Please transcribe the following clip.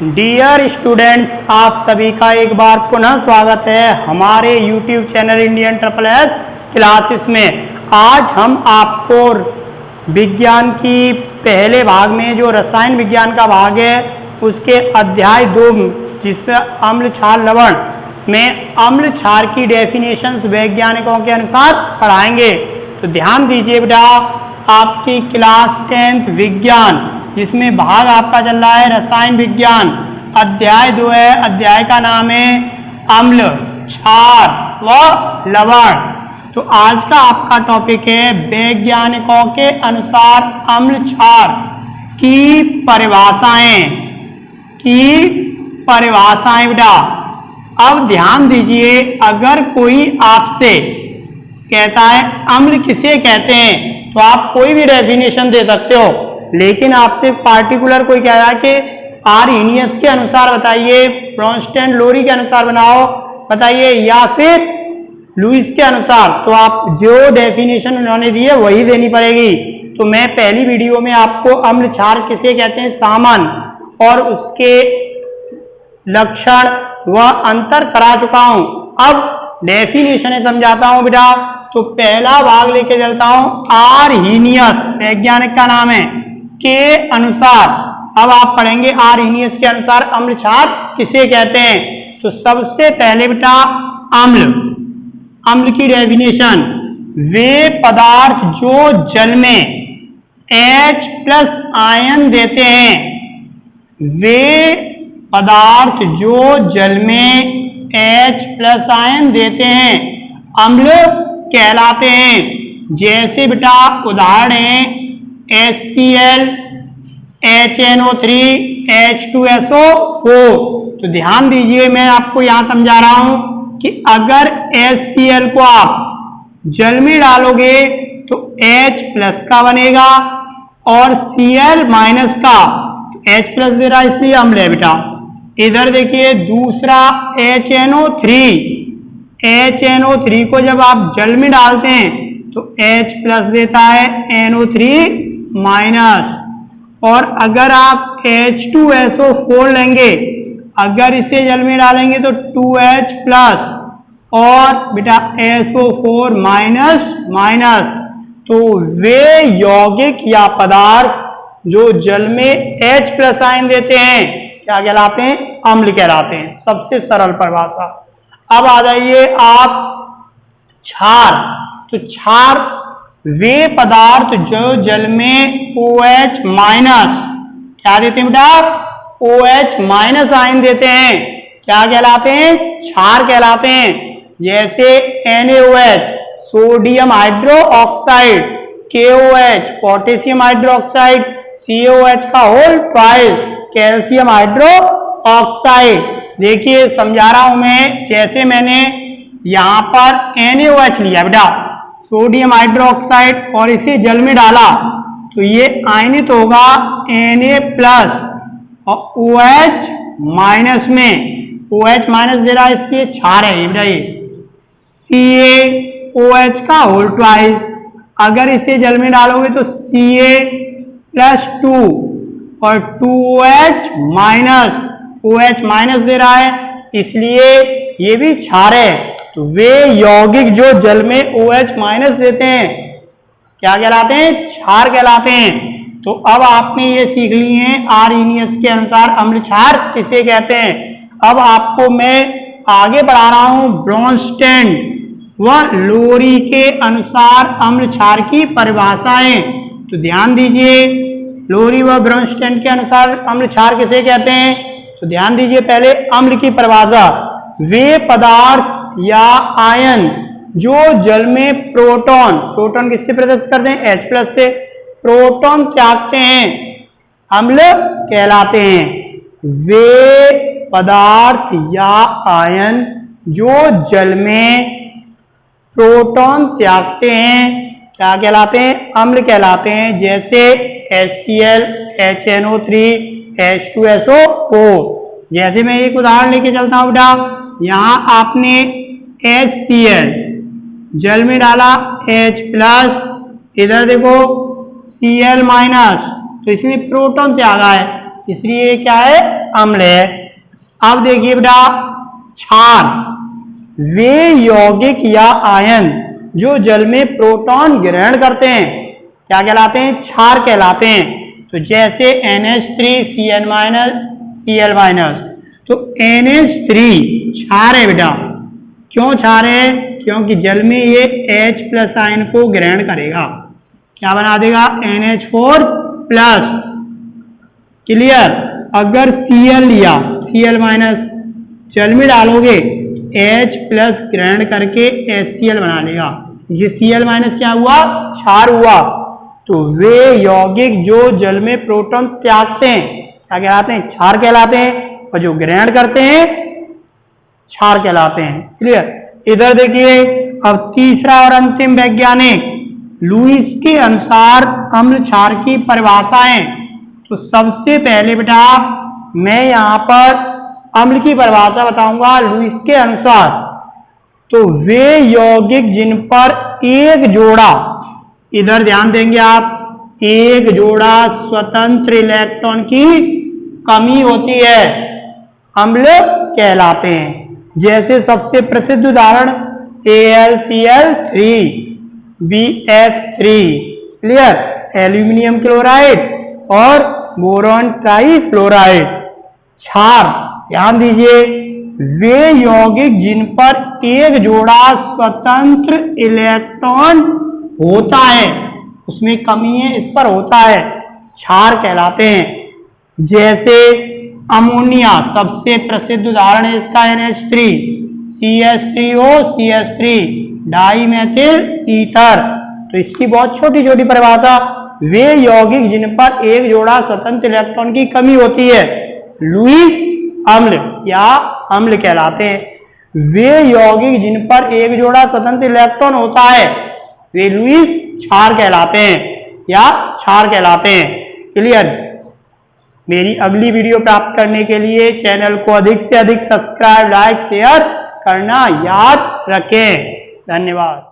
Dear students, आप सभी का एक बार पुनः स्वागत है हमारे YouTube channel Indian triple S classes में। आज हम आपको विज्ञान की पहले भाग में जो रसायन विज्ञान का भाग है उसके अध्याय 2 जिसमें अम्ल क्षार लवण में अम्ल क्षार की डेफिनेशंस वैज्ञानिकों के अनुसार पढ़ाएंगे। तो ध्यान दीजिए बेटा, आपकी क्लास 10th विज्ञान जिसमें भाग आपका चल रहा है रसायन विज्ञान, अध्याय 2 है। अध्याय का नाम है अम्ल क्षार व लवण। तो आज का आपका टॉपिक है वैज्ञानिकों के अनुसार अम्ल क्षार की परिभाषाएं बेटा। अब ध्यान दीजिए, अगर कोई आपसे कहता है अम्ल किसे कहते हैं तो आप कोई भी डेफिनेशन दे सकते हो, लेकिन आपसे पार्टिकुलर कोई कह रहा है कि आर्हेनियस के अनुसार बताइए, ब्रोंस्टेन लोरी के अनुसार बताइए या फिर लुईस के अनुसार, तो आप जो डेफिनेशन उन्होंने दी है वही देनी पड़ेगी। तो मैं पहली वीडियो में आपको अम्ल क्षार किसे कहते हैं सामान्य और उसके लक्षण व अंतर करा चुका हूं। अब डेफिनेशन समझाता हूं बेटा। तो पहला भाग लेके चलता हूं आर्हेनियस, वैज्ञानिक का नाम है, के अनुसार। अब आप पढ़ेंगे आर्हेनियस के अनुसार अम्ल क्षार किसे कहते हैं। तो सबसे पहले बेटा अम्ल की डेफिनेशन, वे पदार्थ जो जल में H+ आयन देते हैं, वे पदार्थ जो जल में H+ आयन देते हैं अम्ल कहलाते हैं। जैसे बेटा उदाहरण है HCl, HNO3, H2SO4। तो ध्यान दीजिए, मैं आपको यहां समझा रहा हूं कि अगर HCl को आप जल में डालोगे तो H+ का बनेगा और Cl- का, तो H+ दे रहा इसलिए अम्ल है बेटा। इधर देखिए दूसरा HNO3 को जब आप जल में डालते हैं तो H+ देता है NO3-। और अगर आप H2SO4 लेंगे, अगर इसे जल में डालेंगे तो 2H+ और बेटा SO4-। तो वे यौगिक या पदार्थ जो जल में H+ आयन देते हैं क्या कहलाते हैं? अम्ल कहलाते हैं। सबसे सरल परिभाषा। अब आ जाइए आप क्षार। तो क्षार वे पदार्थ जो जल में OH- क्या देते हैं बेटा? OH- आयन देते हैं, क्या कहलाते हैं? क्षार कहलाते हैं। जैसे NaOH sodium hydroxide, KOH potassium hydroxide, COH का whole twice calcium hydroxide. देखिए समझा रहा हूं मैं, जैसे मैंने यहां पर NaOH लिया बेटा, सोडियम हाइड्रोक्साइड, और इसे जल में डाला तो ये आयनित होगा Na+ और OH- में। OH- दे रहा है इसलिए क्षार है बेटा ये। CaOH का होल ट्वाइस, अगर इसे जल में डालोगे तो Ca+2 और 2OH-। OH- दे रहा है इसलिए ये भी क्षार है। तो वे यौगिक जो जल में OH- देते हैं क्या कहलाते हैं? क्षार कहलाते हैं। तो अब आपने ये सीख ली है आर्हेनियस के अनुसार अम्ल क्षार किसे कहते हैं। अब आपको मैं आगे बढ़ा रहा हूं ब्रोंस्टेन व लोरी के अनुसार अम्ल क्षार की परिभाषाएं। तो ध्यान दीजिए, लोरी व ब्रोंस्टेन के अनुसार अम्ल क्षार किसे कहते हैं। तो ध्यान दीजिए, पहले अम्ल की परिभाषा, वे पदार्थ या आयन जो जल में प्रोटॉन किससे प्रदर्शित करते हैं? H+ से प्रोटॉन त्यागते हैं अम्ल कहलाते हैं। वे पदार्थ या आयन जो जल में प्रोटॉन त्यागते हैं क्या कहलाते हैं? अम्ल कहलाते हैं। जैसे HCl, HNO3, H2SO4। जैसे मैं एक उदाहरण लेके चलता हूं बेटा, यहां आपने HCl जल में डाला H+, इधर देखो Cl-, तो इसने प्रोटॉन त्यागा है इसलिए ये क्या है, अम्ल है। अब देखिए बेटा क्षार, वे यौगिक या आयन जो जल में प्रोटॉन ग्रहण करते हैं क्या कहलाते हैं, क्षार कहलाते हैं। तो जैसे NH3Cl-, Cl-, तो NH3 क्षार है बेटा। क्यों क्षार है, क्योंकि जल में ये H+ आयन को ग्रहण करेगा, क्या बना देगा, NH4+। क्लियर। अगर Cl लिया, Cl- जल में डालोगे H+ ग्रहण करके HCl बना लेगा, ये Cl- क्या हुआ, क्षार हुआ। तो वे यौगिक जो जल में प्रोटॉन त्यागते हैं क्या कहलाते हैं, क्षार कहलाते हैं, और जो ग्रहण करते हैं क्षार कहलाते हैं। क्लियर। इधर देखिए अब तीसरा और अंतिम वैज्ञानिक लुईस के अनुसार अम्ल क्षार की परिभाषाएं। तो सबसे पहले बेटा मैं यहाँ पर अम्ल की परिभाषा बताऊंगा लुईस के अनुसार। तो वे यौगिक जिन पर एक जोड़ा, इधर ध्यान देंगे आप, एक जोड़ा स्वतंत्र इलेक्ट्रॉन की कमी होती है अम्ल कहलाते हैं। जैसे सबसे प्रसिद्ध उदाहरण AlCl3, BF3, clear, aluminium chloride और बोरॉन ट्राइफ्लोराइड। क्षार, ध्यान दीजिए, वे यौगिक जिन पर एक जोड़ा स्वतंत्र इलेक्ट्रॉन होता है, उसमें कमी है, इस पर होता है, क्षार कहलाते हैं। जैसे अमोनिया, सबसे प्रसिद्ध उदाहरण है इसका NH3, CH3O CH3 dimethyl ether. तो इसकी बहुत छोटी छोटी परिभाषा, वे यौगिक जिन पर एक जोड़ा स्वतंत्र इलेक्ट्रॉन की कमी होती है लुईस अम्ल या अम्ल कहलाते हैं। वे यौगिक जिन पर एक जोड़ा स्वतंत्र इलेक्ट्रॉन होता है वे लुईस क्षार कहलाते हैं या क्षार कहलाते हैं। क्लियर। मेरी अगली वीडियो प्राप्त करने के लिए चैनल को अधिक से अधिक सब्सक्राइब, लाइक, शेयर करना याद रखें। धन्यवाद।